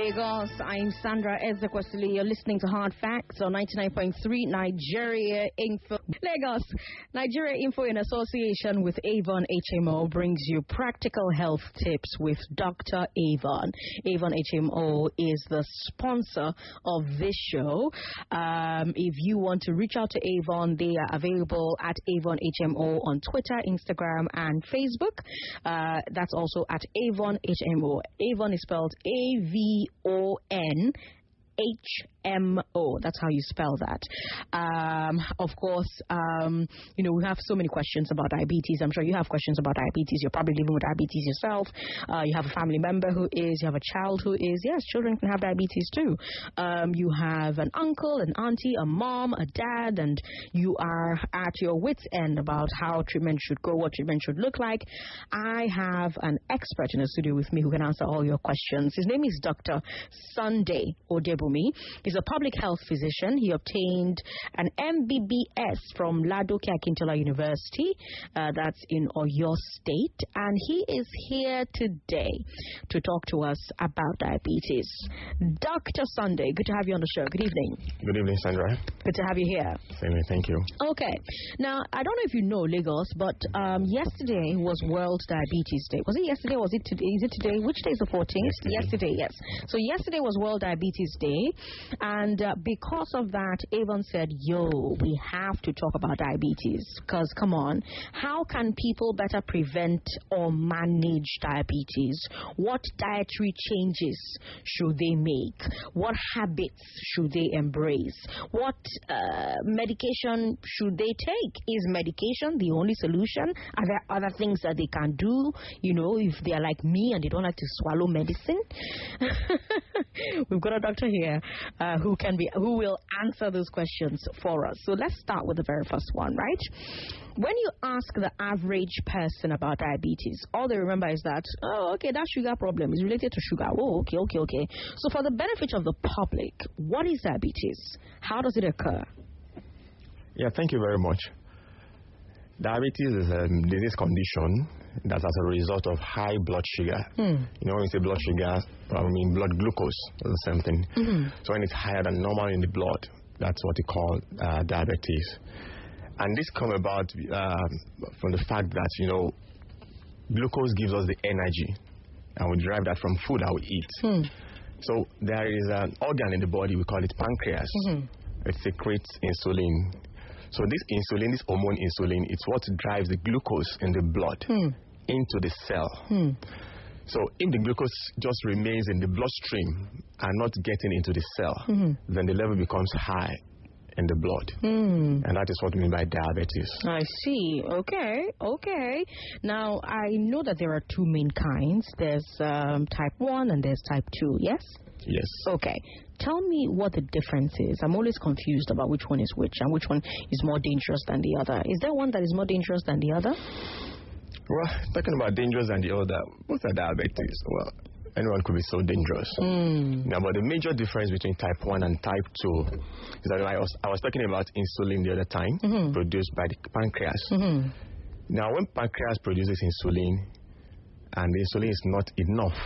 Lagos, I'm Sandra Ezekwesili. You're listening to Hard Facts on 99.3 Nigeria Info. Lagos, Nigeria Info in association with Avon HMO brings you practical health tips with Dr. Avon. Avon HMO is the sponsor of this show. If you want to reach out to Avon, they are available at Avon HMO on Twitter, Instagram, and Facebook. That's also at Avon HMO. Avon is spelled AVON HMO. That's how you spell that. Of course, we have so many questions about diabetes. I'm sure you have questions about diabetes. You're probably living with diabetes yourself. You have a family member who is. You have a child who is. Yes, children can have diabetes too. You have an uncle, an auntie, a mom, a dad, and you are at your wit's end about how treatment should go, what treatment should look like. I have an expert in the studio with me who can answer all your questions. His name is Dr. Sunday Odebunmi. He's a public health physician. He obtained an MBBS from Ladoke Akintola University. That's in Oyo State. And he is here today to talk to us about diabetes. Dr. Sunday, good to have you on the show. Good evening. Good evening, Sandra. Good to have you here. Same here, thank you. Okay. Now, I don't know if you know, Lagos, but yesterday was World Diabetes Day. Was it yesterday? Was it today? Is it today? Which day is the 14th? Yesterday, yes. So yesterday was World Diabetes Day. And because of that, Avon said, we have to talk about diabetes. Because, come on, how can people better prevent or manage diabetes? What dietary changes should they make? What habits should they embrace? What medication should they take? Is medication the only solution? Are there other things that they can do? If they are like me and they don't like to swallow medicine? We've got a doctor here who will answer those questions for us. So let's start with the very first one, right? When you ask the average person about diabetes, all they remember is that, that sugar problem is related to sugar. Oh, okay. So for the benefit of the public, what is diabetes? How does it occur? Yeah, thank you very much. Diabetes is a disease condition that's as a result of high blood sugar. When you say blood sugar, I mean blood glucose, is the same thing. So when it's higher than normal in the blood, that's what we call diabetes. And this comes about from the fact that, glucose gives us the energy, and we derive that from food that we eat. So there is an organ in the body, we call it pancreas. It secretes insulin. So this insulin, this hormone insulin, it's what drives the glucose in the blood into the cell. So if the glucose just remains in the bloodstream and not getting into the cell, then the level becomes high in the blood. And that is what we mean by diabetes. I see. Okay. Now, I know that there are two main kinds. There's type 1 and there's type 2, yes? Yes. Okay. Tell me what the difference is. I'm always confused about which one is which and which one is more dangerous than the other. Is there one that is more dangerous than the other? Well, talking about dangerous than the other, both are diabetes. Well, anyone could be so dangerous. Now, but the major difference between type 1 and type 2 is that I was talking about insulin the other time, produced by the pancreas. Now, when pancreas produces insulin and the insulin is not enough,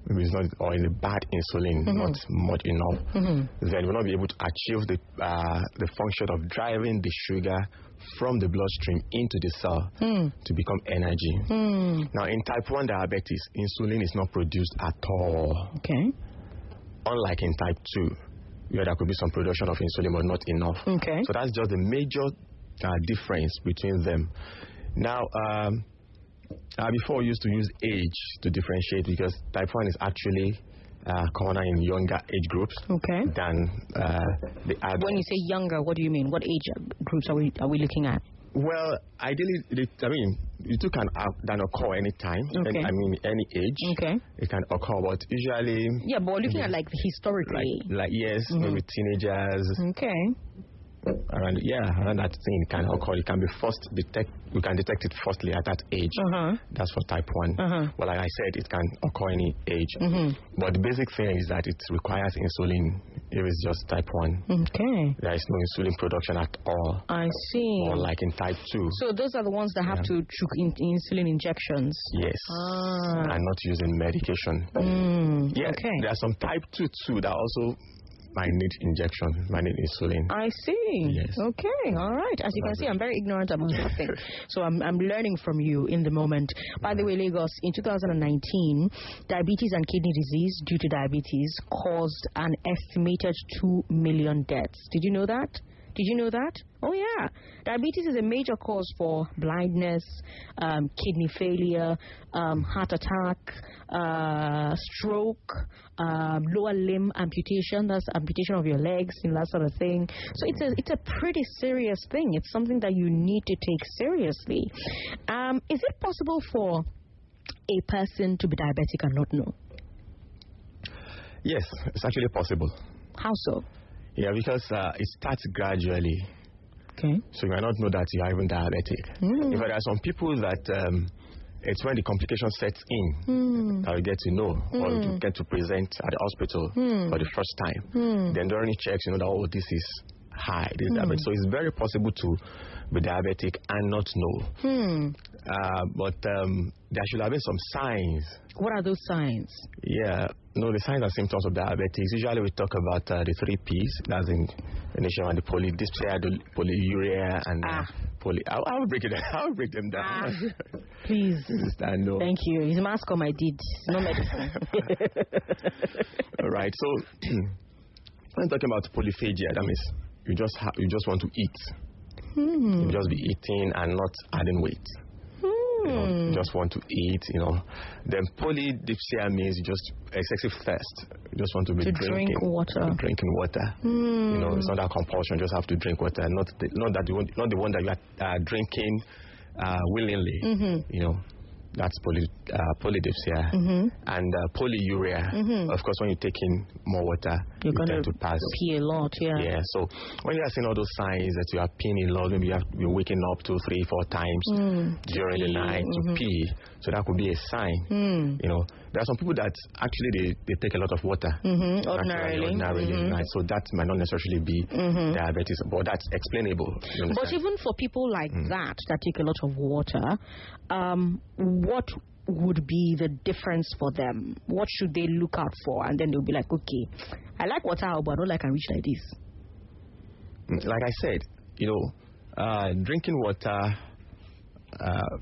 maybe it's not, or is a bad insulin, not much enough, then we'll not be able to achieve the function of driving the sugar from the bloodstream into the cell to become energy. Now, in type 1 diabetes, insulin is not produced at all. Okay. Unlike in type 2, where there could be some production of insulin but not enough. Okay. So that's just the major difference between them. Now, before we used to use age to differentiate because type 1 is actually commoner in younger age groups than the adult. When you say younger, what do you mean? What age groups are we looking at? Well, ideally, it can occur anytime. Okay. Any age. Okay. It can occur, but usually... Yeah, but we're looking at historically. Maybe teenagers. Okay. around that thing can occur. It can be we can detect it firstly at that age. That's for type 1. But like I said, it can occur any age. But the basic thing is that it requires insulin if it's just type 1. Okay. There is no insulin production at all. I see. Or like in type 2. So those are the ones that have to choke insulin injections. Yes. And not using medication. Okay. There are some type 2 too that also might need injection, might need insulin. I see. Yes. Okay. All right. As you can see, I'm very ignorant about something. So I'm learning from you in the moment. By the way, Lagos, in 2019, diabetes and kidney disease due to diabetes caused an estimated 2 million deaths. Did you know that? Did you know that? Oh, yeah. Diabetes is a major cause for blindness, kidney failure, heart attack, stroke, lower limb amputation. That's amputation of your legs and that sort of thing. So it's a pretty serious thing. It's something that you need to take seriously. Is it possible for a person to be diabetic and not know? Yes, it's actually possible. How so? Yeah, because it starts gradually. Okay. So you might not know that you are even diabetic. In fact, there are some people that it's when the complication sets in that you get to know or you get to present at the hospital for the first time. Then during the checks, you know that, this is high, this is diabetes. So it's very possible to be diabetic and not know. But there should have been some signs. What are those signs? Yeah, the signs and symptoms of diabetes. Usually we talk about the 3 Ps. That's in initial one, the polydyspsia, the polyuria, and I'll break it down. I'll break them down. Please. No. Thank you. It's mask on my deed. No medicine. All right. So when talking about polyphagia, that means you just want to eat. You just be eating and not adding weight. You just want to eat, Then polydipsia means you just excessive thirst. You just want to be drinking water. It's not that compulsion. You just have to drink water. Not the one that you are drinking willingly. That's polydipsia. And polyuria. Of course, when you're taking more water, you're going to pass. Pee a lot, Yeah, so when you are seeing all those signs that you are peeing a lot, maybe you're waking up 2, 3, 4 times during the night to pee, so that could be a sign. There are some people that actually they take a lot of water ordinarily, right? So that might not necessarily be diabetes, but that's explainable. But even for people like that take a lot of water, what would be the difference for them? What should they look out for? And then they'll be like, okay, I like water, but I don't like I reach like this. Like I said, drinking water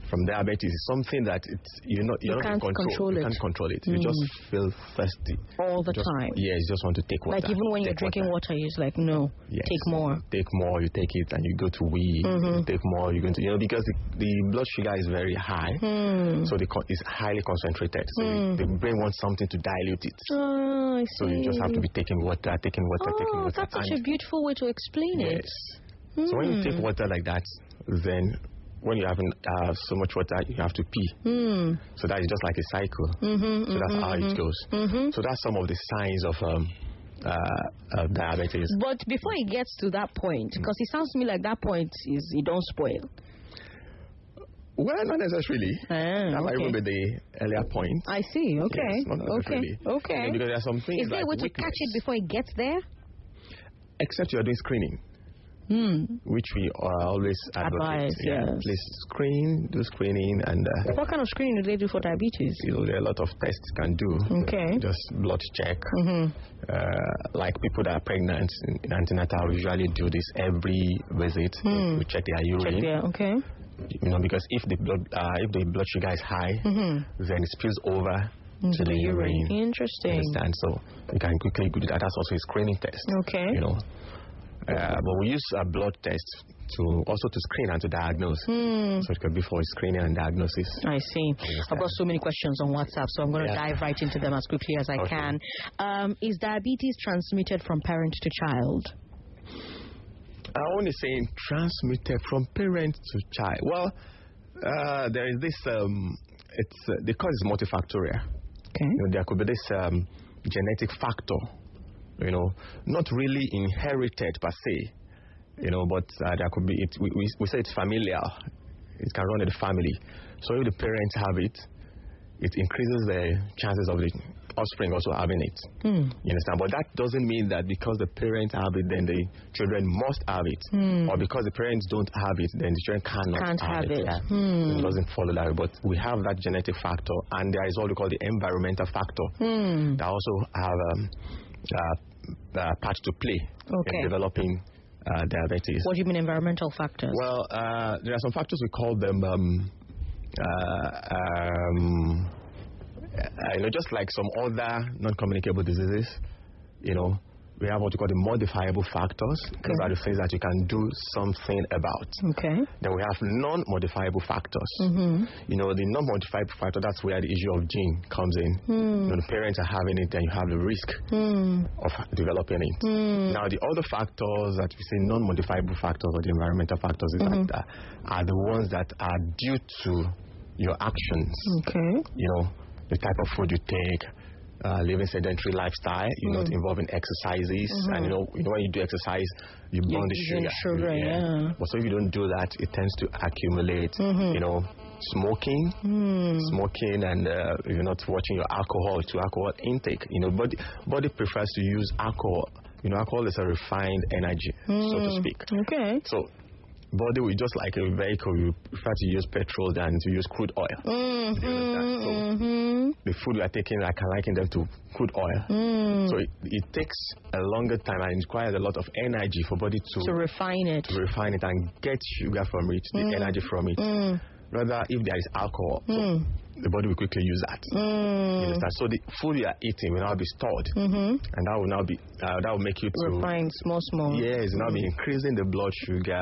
from diabetes is something that you can't control it. You can't control it. You just feel thirsty all the time. Yeah, you just want to take water. Like even when you're drinking water, you're just like, no, take more. Take more. You take it and you go to wee. You take more. You're going to because the blood sugar is very high, so it's highly concentrated. So the brain wants something to dilute it. Oh, I see. So you just have to be taking water. That's such a beautiful way to explain it. Yes. So when you take water like that, then when you haven't so much water, you have to pee. So that is just like a cycle. So that's how it goes. So that's some of the signs of diabetes. But before it gets to that point, because it sounds to me like that point is you don't spoil. Well, not necessarily. That might even be the earlier point. I see. Okay. Yes, not necessarily. Okay. Because there are some things. Is there a way to catch it before it gets there? Except you are doing screening. Which we always advocate. Please do screening. And what kind of screening do they do for diabetes? There are a lot of tests you can do. Okay. Just blood check. Like people that are pregnant in antenatal, we usually do this every visit. We check their urine. Okay. Because if the blood sugar is high, then it spills over to the urine. Interesting. Understand? So you can quickly do that. That's also a screening test. Okay. But we use a blood test to screen and to diagnose. So it could be for screening and diagnosis. I see. I've got so many questions on WhatsApp, so I'm going to dive right into them as quickly as I can. Is diabetes transmitted from parent to child? I want to say transmitted from parent to child. Well, there is this. The cause is multifactorial. Okay. There could be this genetic factor. Not really inherited per se, But there could be, we say it's familial. It can run in the family. So if the parents have it, it increases the chances of the offspring also having it. You understand? But that doesn't mean that because the parents have it, then the children must have it. Or because the parents don't have it, then the children can't have it. Yeah. It doesn't follow that way. But we have that genetic factor, and there is what we call the environmental factor that also have part to play in developing diabetes. What do you mean environmental factors? Well, there are some factors, we call them just like some other non-communicable diseases, we have what we call the modifiable factors. Those are the things that you can do something about. Then we have non-modifiable factors. The non-modifiable factor, that's where the issue of gene comes in. When the parents are having it, then you have the risk of developing it. Now, the other factors that we say non-modifiable factors or the environmental factors is that are the ones that are due to your actions. The type of food you take, living sedentary lifestyle, not involving exercises, and when you do exercise, you burn the sugar. But so if you don't do that, it tends to accumulate. Smoking, and if you're not watching your alcohol intake. Body prefers to use alcohol. Alcohol is a refined energy, so to speak. So body, we just like a vehicle, we prefer to use petrol than to use crude oil. The food we are taking, I can liken them to crude oil. So it takes a longer time and it requires a lot of energy for body to refine it and get sugar from it, the energy from it. Rather, if there is alcohol, the body will quickly use that. So the food you are eating will now be stored, and that will now be that will make you to refine small. Yes, now be increasing the blood sugar.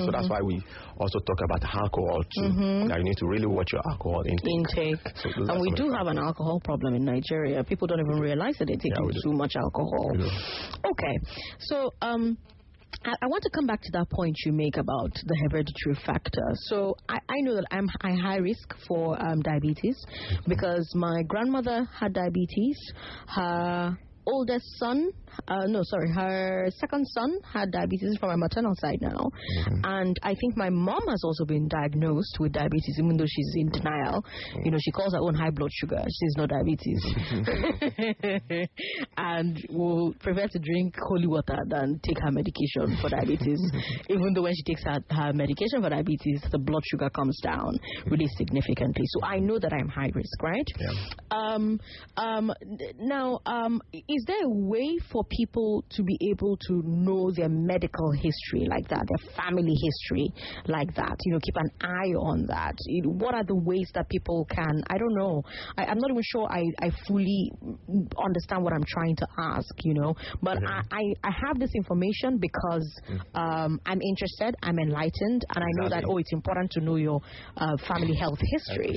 So that's why we also talk about alcohol too. That you need to really watch your alcohol intake. So and we do have an alcohol problem in Nigeria. People don't even realize that they're taking too much alcohol. Okay, so I want to come back to that point you make about the hereditary factor. So I know that I'm high risk for diabetes because my grandmother had diabetes. Her second son had diabetes from my maternal side now. And I think my mom has also been diagnosed with diabetes, even though she's in denial. She calls her own high blood sugar. She's no diabetes. And will prefer to drink holy water than take her medication for diabetes. Even though when she takes her medication for diabetes, the blood sugar comes down really significantly. So I know that I'm high risk, right? Now, is there a way for people to be able to know their medical history like that, their family history like that? Keep an eye on that. What are the ways that people can? I don't know. I'm not even sure I fully understand what I'm trying to ask. But I have this information because I'm interested, I'm enlightened, and I know that it's important to know your family health history.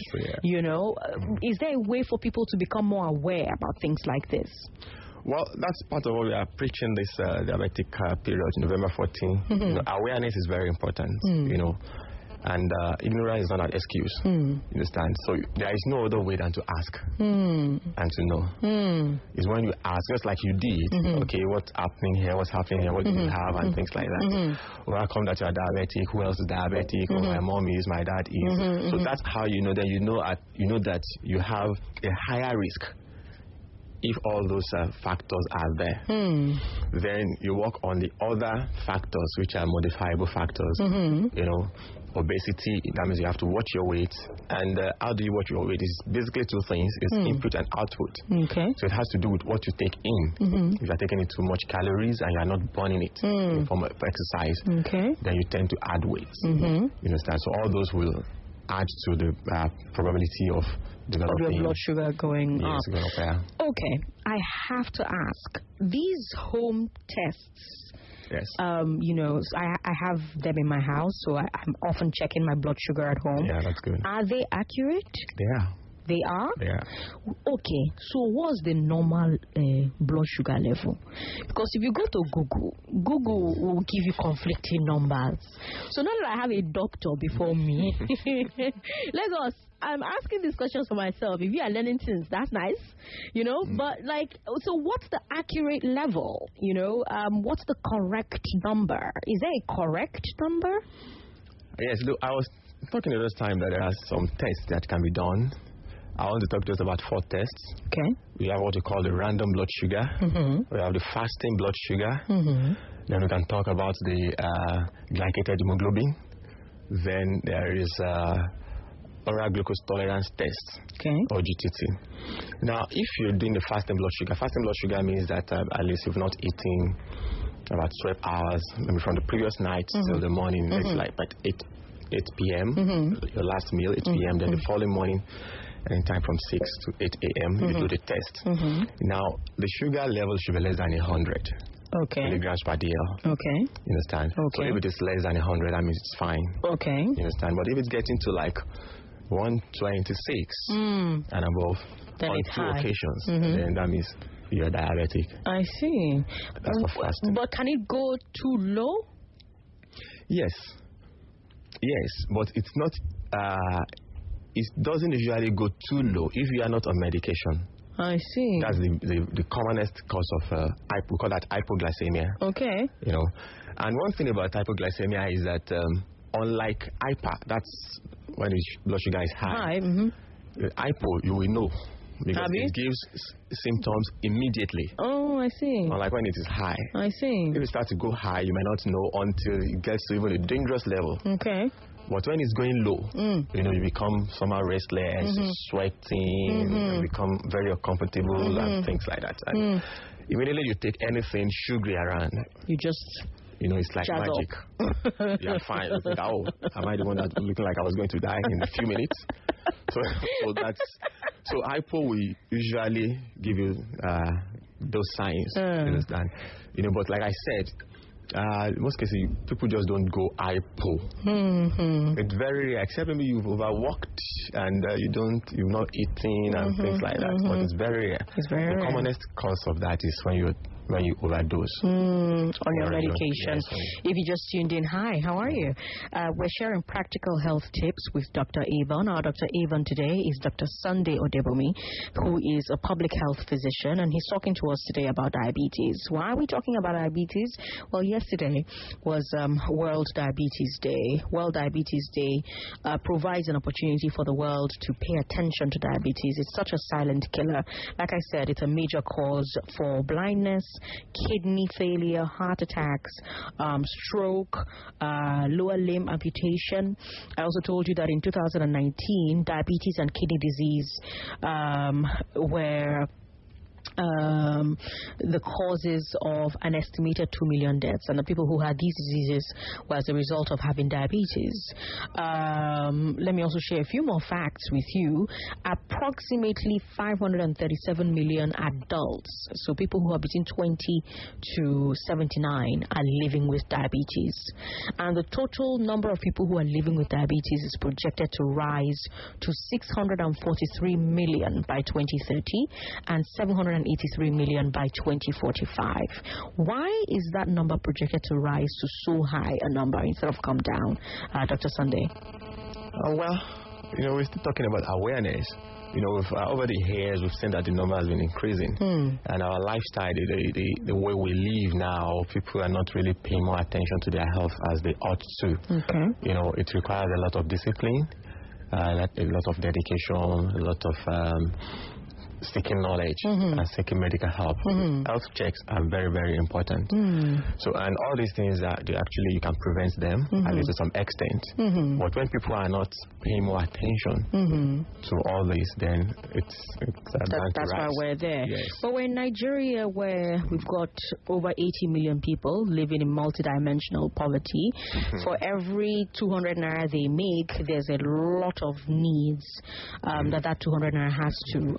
Is there a way for people to become more aware about things like this? Well, that's part of what we are preaching this diabetic period, November 14. Awareness is very important, and ignorance is not an excuse. You understand? So there is no other way than to ask and to know. It's when you ask, just like you did, okay, what's happening here, what do you have, and things like that. Well, I come that you are diabetic, who else is diabetic, my mom is, my dad is. So that's how you know. Then you know that you have a higher risk. If all those factors are there, then you work on the other factors, which are modifiable factors. Obesity, that means you have to watch your weight. And how do you watch your weight? It's basically two things. It's input and output. So it has to do with what you take in. If you're taking in too much calories and you're not burning it in form of exercise, then you tend to add weight. You understand? So all those will add to the probability of developing your blood sugar going up. Okay, I have to ask, these home tests, I have them in my house, so I'm often checking my blood sugar at home. Yeah, that's good. Are they accurate? They are. They are? Yeah. Okay, so what's the normal blood sugar level? Because if you go to Google will give you conflicting numbers. So now that I have a doctor before me, I'm asking these questions for myself. If you are learning things, that's nice, But so what's the accurate level? What's the correct number? Is there a correct number? Yes, look, I was talking at this time that there are some tests that can be done. I want to talk to us about 4 tests. Okay. We have what we call the random blood sugar. We have the fasting blood sugar. Then we can talk about the glycated hemoglobin. Then there is oral glucose tolerance test, or GTT. Now, if you're doing the fasting blood sugar means that at least you've not eaten about 12 hours, maybe from the previous night till the morning. It's like at 8 p.m., your last meal, 8 p.m., then the following morning, anytime from 6 to 8 a.m., you do the test. Now, the sugar level should be less than 100 milligrams per DL. Okay. You understand? So if it is less than 100, that means it's fine. Okay. You understand? But if it's getting to like 126 and above then on 2 occasions, then that means you're diabetic. I see. That's for fasting. But can it go too low? Yes, but it's not. It doesn't usually go too low if you are not on medication. I see. That's the commonest cause of we call that hypoglycemia. Okay. And one thing about hypoglycemia is that unlike hyper, that's when the blood sugar is high. Hypo, you will know because it gives symptoms immediately. Oh, I see. Unlike when it is high. I see. If it starts to go high, you might not know until it gets to even a dangerous level. Okay. But when it's going low, you become somehow restless, sweating, you become very uncomfortable and things like that. And immediately you take anything sugary around. You just, it's like magic. You're fine. You think, am I the one that's looking like I was going to die in a few minutes? So hypo will usually give you those signs. You understand? But like I said, in most cases, people just don't go hypo. It's very rare, except maybe you've overworked and you've not eaten and things like that. But it's very rare. It's very rare. The commonest cause of that is when you overdose on your medication. Yes. If you just tuned in, hi, how are you? We're sharing practical health tips with Dr. Avon. Our Dr. Avon today is Dr. Sunday Odebunmi, who is a public health physician, and he's talking to us today about diabetes. Why are we talking about diabetes? Well, yesterday was World Diabetes Day. World Diabetes Day provides an opportunity for the world to pay attention to diabetes. It's such a silent killer. Like I said, it's a major cause for blindness, kidney failure, heart attacks, stroke, lower limb amputation. I also told you that in 2019, diabetes and kidney disease were the causes of an estimated 2 million deaths, and the people who had these diseases were as a result of having diabetes. Let me also share a few more facts with you. Approximately 537 million adults, so people who are between 20 to 79, are living with diabetes, and the total number of people who are living with diabetes is projected to rise to 643 million by 2030 and 783 million by 2045. Why is that number projected to rise to so high a number instead of come down, Dr. Sunday? We're still talking about awareness. Over the years, we've seen that the number has been increasing. And our lifestyle, the way we live now, people are not really paying more attention to their health as they ought to. Okay. It requires a lot of discipline, a lot of dedication, a lot of seeking knowledge and seeking medical help. Health checks are very, very important. So, and all these things you can prevent them at least to some extent. But when people are not paying more attention to all this, then that's why we're there. Yes. But we're in Nigeria, where we've got over 80 million people living in multidimensional poverty. For every 200 naira they make, there's a lot of needs that 200 naira has to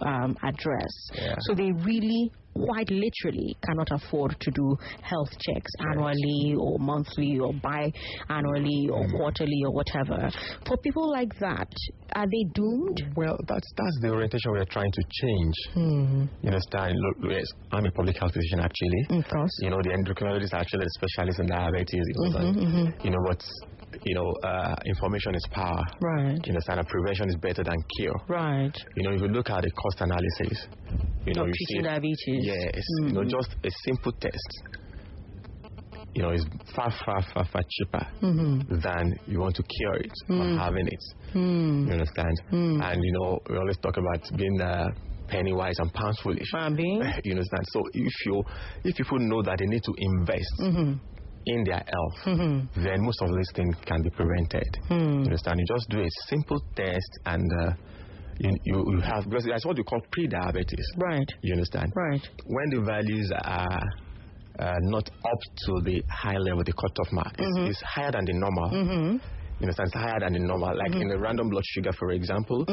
address. Yeah. So they really, quite literally, cannot afford to do health checks annually or monthly or bi-annually or quarterly or whatever. For people like that, are they doomed? Well, that's the orientation we are trying to change. You understand? Look, yes, I'm a public health physician actually. Of course. You know, the endocrinologist are actually the specialist in diabetes. You know, but information is power. Right. You understand? And prevention is better than cure. Right. You know, if you look at the cost analysis, you know, you see diabetes. Yes. You know, just a simple test, you know, is far cheaper than you want to cure it or having it. You understand? And you know, we always talk about being penny wise and pounds foolish. You understand? So if people know that they need to invest in their health, then most of these things can be prevented. You understand? You just do a simple test and you have, because that's what we call pre-diabetes. Right. You understand? Right. When the values are not up to the high level, the cutoff mark is higher than the normal. You understand? It's higher than the normal. Like in a random blood sugar, for example,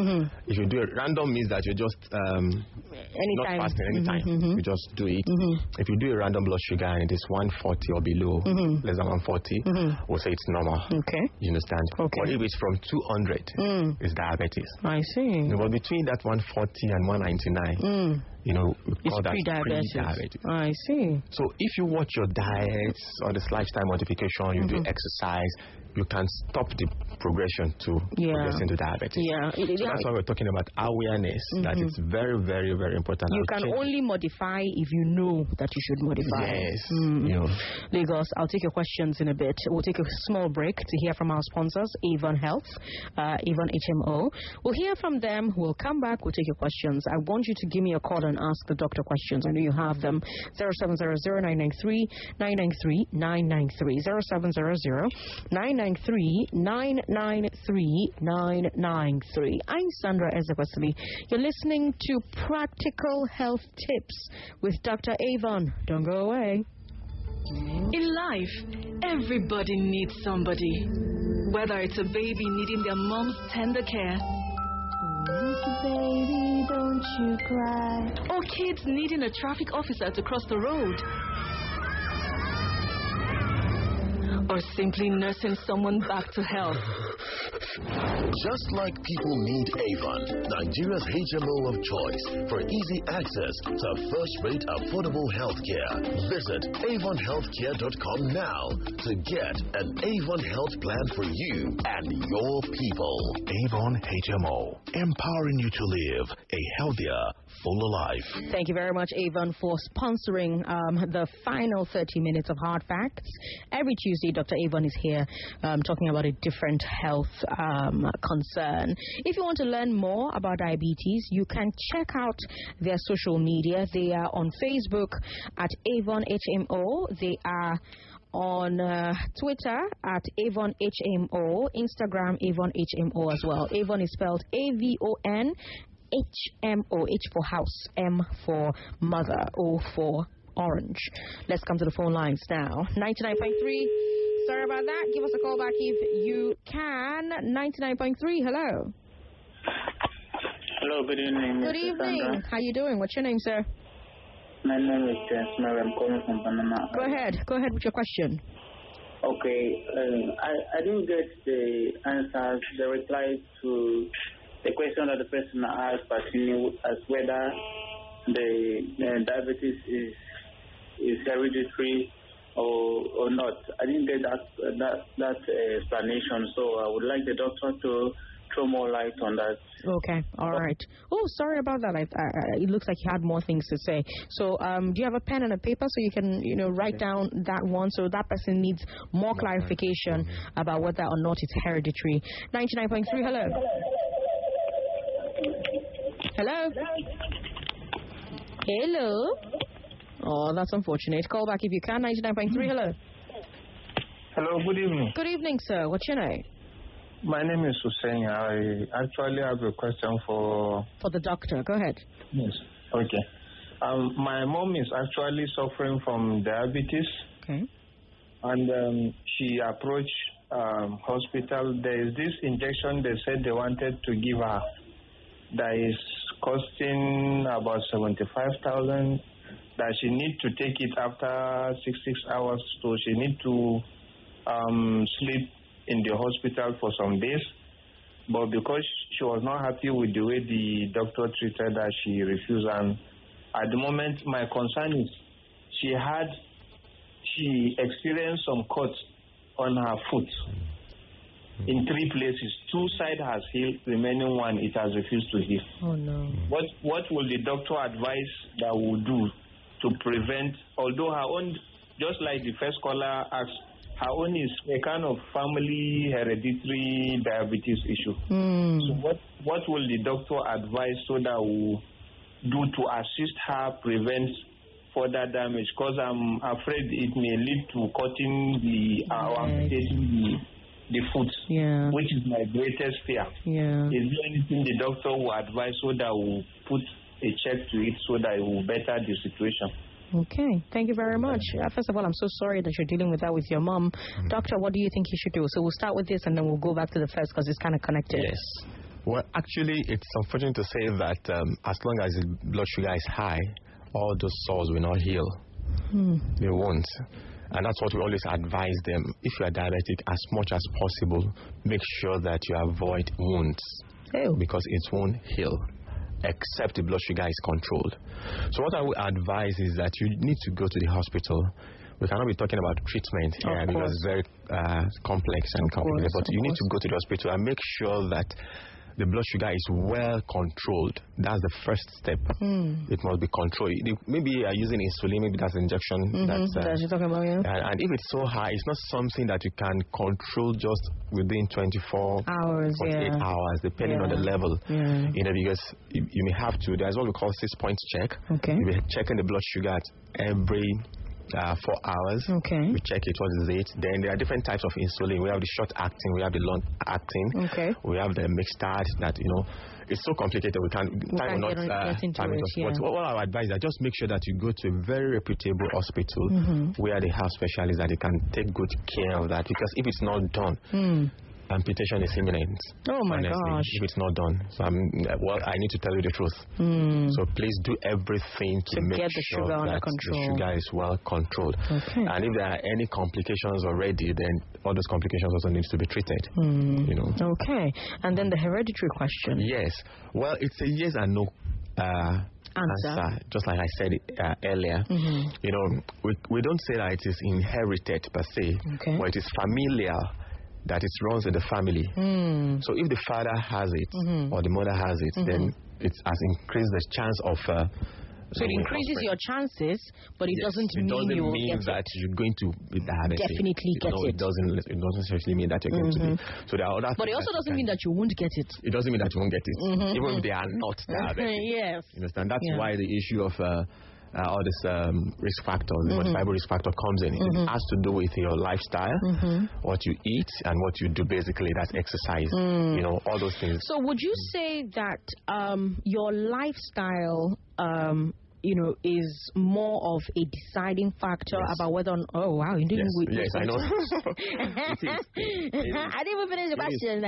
if you do it, random means that you just not fasting anytime. You just do it. If you do a random blood sugar and it is 140 or below, less than 140, we'll say it's normal. Okay. You understand? Okay. But if it's from 200, it's diabetes. I see. You know, but between that 140 and 199, you know, we call that pre-diabetes. I see. So if you watch your diet or this lifestyle modification, you do exercise, you can stop the progression to progressing to diabetes. So that's why we're talking about awareness, that it's very, very, very important. You can only modify if you know that you should modify. Yes. You know. Lagos, I'll take your questions in a bit. We'll take a small break to hear from our sponsors, Avon Health, Avon HMO. We'll hear from them. We'll come back. We'll take your questions. I want you to give me a call and ask the doctor questions. I know you have them. 0700-993-993. 0700-993-993. I'm Sandra Ezekwesili. You're listening to Practical Health Tips with Dr. Avon. Don't go away. In life, everybody needs somebody. Whether it's a baby needing their mom's tender care, baby, don't you cry, or kids needing a traffic officer to cross the road, or simply nursing someone back to health. Just like people need Avon, Nigeria's HMO of choice for easy access to first-rate affordable health care. Visit avonhealthcare.com now to get an Avon health plan for you and your people. Avon HMO, empowering you to live a healthier, fuller life. Thank you very much, Avon, for sponsoring the final 30 minutes of Hard Facts. Every Tuesday, Dr. Avon is here talking about a different health concern. If you want to learn more about diabetes, you can check out their social media. They are on Facebook at Avon HMO. They are on Twitter at Avon HMO, Instagram Avon HMO as well. Avon is spelled AVON HMO, H for house, M for mother, O for orange. Let's come to the phone lines now. 99.3. Sorry about that. Give us a call back if you can. 99.3. Hello. Hello. Good evening. Good evening. Sandra. How you doing? What's your name, sir? My name is James. I'm calling from Panama. Go ahead. Go ahead with your question. Okay. I didn't get the answers, the reply to the question that the person asked, as whether the diabetes is hereditary or not. I didn't get that explanation, so I would like the doctor to throw more light on that. Okay, all right. Oh, sorry about that. It looks like you had more things to say. So, do you have a pen and a paper so you can, write down that one? So that person needs more clarification about whether or not it's hereditary. 99.3. Hello. Hello. Hello. Oh, that's unfortunate. Call back if you can. 99.3. Hello. Hello, good evening. Good evening, sir. What's your name? My name is Hussein. I actually have a question for the doctor. Go ahead. Yes. Okay. My mom is actually suffering from diabetes. Okay. And she approached hospital. There is this injection they said they wanted to give her that is costing about 75,000. That she need to take it after 6 hours, so she need to sleep in the hospital for some days. But because she was not happy with the way the doctor treated her, she refused. And at the moment, my concern is she experienced some cuts on her foot in 3 places. 2 sides has healed, remaining 1 it has refused to heal. Oh no! What will the doctor advise that will do to prevent? Although her own, just like the first caller asked, her own is a kind of family hereditary diabetes issue. So what will the doctor advise so that will do to assist her prevent further damage? Because I'm afraid it may lead to cutting amputating the foot, which is my greatest fear. Is there anything the doctor will advise so that will put a check to it so that it will better the situation? Okay, thank you very much. First of all, I'm so sorry that you're dealing with that with your mom. Doctor, what do you think he should do? So we'll start with this and then we'll go back to the first because it's kind of connected. Yes. Well, actually, it's unfortunate to say that as long as the blood sugar is high, all those sores will not heal. They won't. And that's what we always advise them. If you are diabetic, as much as possible, make sure that you avoid wounds because it won't heal, except the blood sugar is controlled. So what I would advise is that you need to go to the hospital. We cannot be talking about treatment here because it's very complex and complicated, but you need to go to the hospital and make sure that the blood sugar is well controlled. That's the first step. It must be controlled. Maybe you are using insulin, maybe that's injection. That's you're talking about, and if it's so high, it's not something that you can control just within 24 hours, 48 hours, depending on the level. You know, because you may have to. There's what we call 6-point check. You'll be checking the blood sugar at every 4 hours. We check it, what is it. Then there are different types of insulin. We have the short acting, we have the long acting, we have the mixed that, you know, it's so complicated we can't get into it. But what I would advise is that just make sure that you go to a very reputable hospital where they have specialists that they can take good care of that, because if it's not done, amputation is imminent. Oh my gosh! If it's not done, so I need to tell you the truth. So please do everything to make sure that the sugar is well controlled. And if there are any complications already, then all those complications also need to be treated. You know. Okay. And then the hereditary question. Yes. Well, it's a yes and no answer. Just like I said earlier. You know, we don't say that it is inherited per se, but it is familial, that it runs in the family. So if the father has it or the mother has it, then it has increased the chance of so it increases your chances, but it doesn't mean you will get that you're going to be diabetic. Definitely get it. It doesn't necessarily mean that you're going to be. So there are other but it also doesn't mean that you won't get it. It doesn't mean that you won't get it, even if they are not diabetic. Yes. You understand? That's why the issue of all this risk factor, the modifiable risk factor comes in. It has to do with your lifestyle, what you eat, and what you do. Basically, that's exercise. You know, all those things. So, would you say that your lifestyle, you know, is more of a deciding factor about whether? Oh wow, you didn't. Yes, I know. I didn't even finish the question.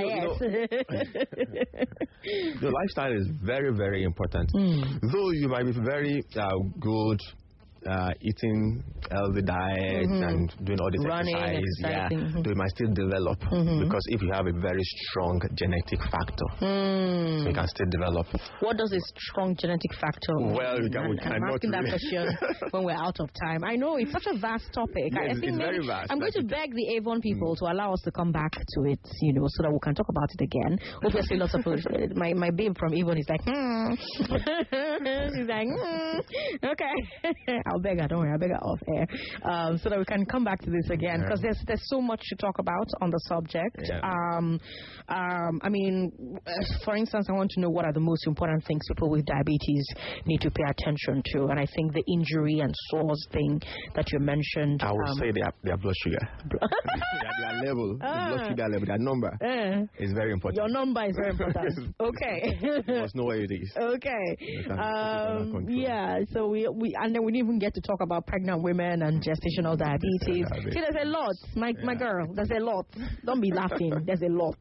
The lifestyle is very, very important. Though you might be very good eating healthy diet and doing all this exercise, though it might still develop because if you have a very strong genetic factor, so you can still develop. What does a strong genetic factor mean? Well, I'm asking that question when we're out of time. I know it's such a vast topic. Yes, I think it's very vast. I'm going to beg the Avon people to allow us to come back to it, you know, so that we can talk about it again. Obviously, lots of my babe from Avon is like, she's like, okay. I'll beg her, don't worry, I'll beg her off air, so that we can come back to this again, because there's so much to talk about on the subject. I mean, for instance, I want to know what are the most important things people with diabetes need to pay attention to, and I think the injury and sores thing that you mentioned. I would say their blood sugar. their level, the blood sugar level, their number is very important. Your number is very important. Okay. You must know what it is. Okay. Yeah, so we and then we didn't even get to talk about pregnant women and gestational diabetes. See, there's a lot, my girl. There's a lot. Don't be laughing. There's a lot.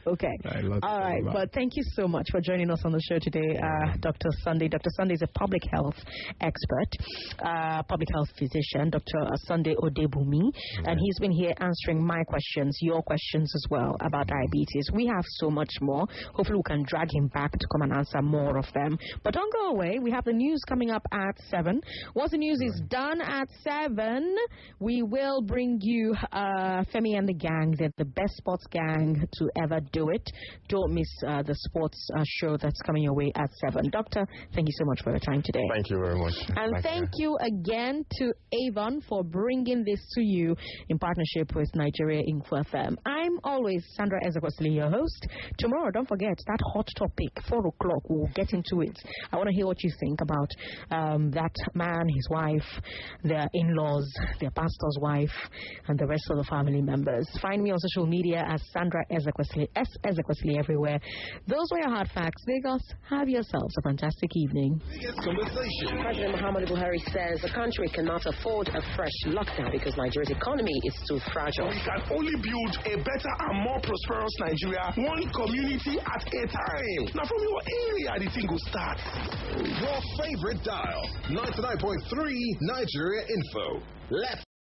Okay. All right. But thank you so much for joining us on the show today, Dr. Sunday. Dr. Sunday is a public health expert, public health physician, Dr. Sunday Odebunmi, and he's been here answering my questions, your questions as well about diabetes. We have so much more. Hopefully, we can drag him back to come and answer more of them. But don't go away. We have the news coming up at 7. Once the news is done at 7, we will bring you Femi and the gang. They're the best sports gang to ever do it. Don't miss the sports show that's coming your way at 7. Doctor, thank you so much for your time today. Thank you very much. And thank you again to Avon for bringing this to you in partnership with Nigeria Info FM. I'm always Sandra Ezekwesili, your host. Tomorrow, don't forget, that hot topic, 4 o'clock, we'll get into it. I want to hear what you think about that man, his wife, their in-laws, their pastor's wife, and the rest of the family members. Find me on social media as Sandra Ezekwesili, Ezekwesili everywhere. Those were your hard facts. Lagos, have yourselves a fantastic evening. President Muhammadu Buhari says the country cannot afford a fresh lockdown because Nigeria's economy is too fragile. We can only build a better and more prosperous Nigeria, one community at a time. Now from your area, the thing will start. Your favorite dial, 99.3 Nigeria Info. Let's